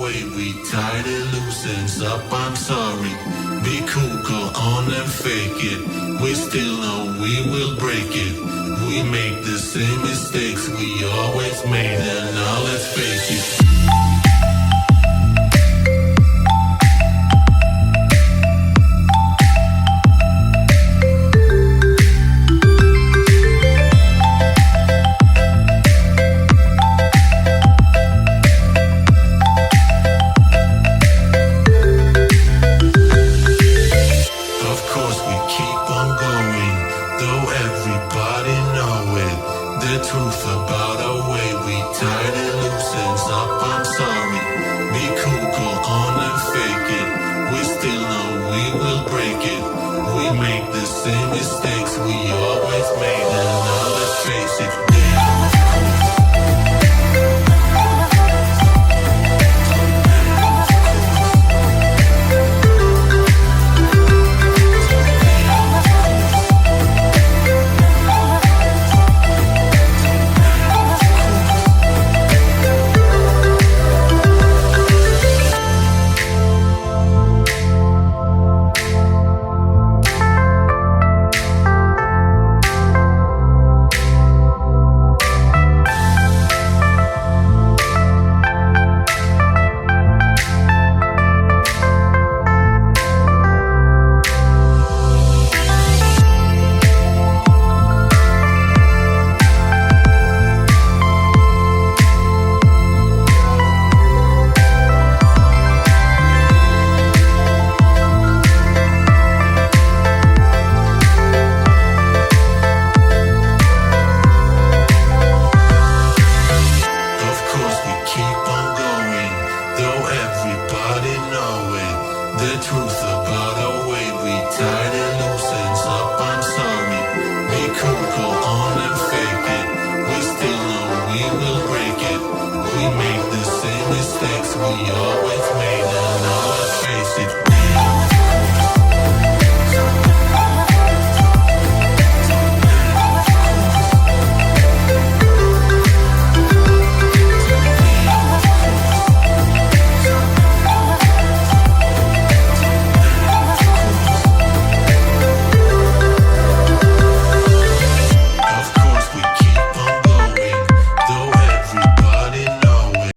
way we tied it loosens up, I'm sorry. Be cool, go on and fake it. We still know we will break it. We make the same mistakes we always made, and now let's face it. The truth about our way we tied it loosens up, I'm sorry. Be cool, go on and fake it. We still know we will break it. We make the same mistakes we always made, and now let's face it. The truth about our way we tied it loosens up, I'm sorry. Be cool, go on and fake it. We still know we will break it. We make the same mistakes we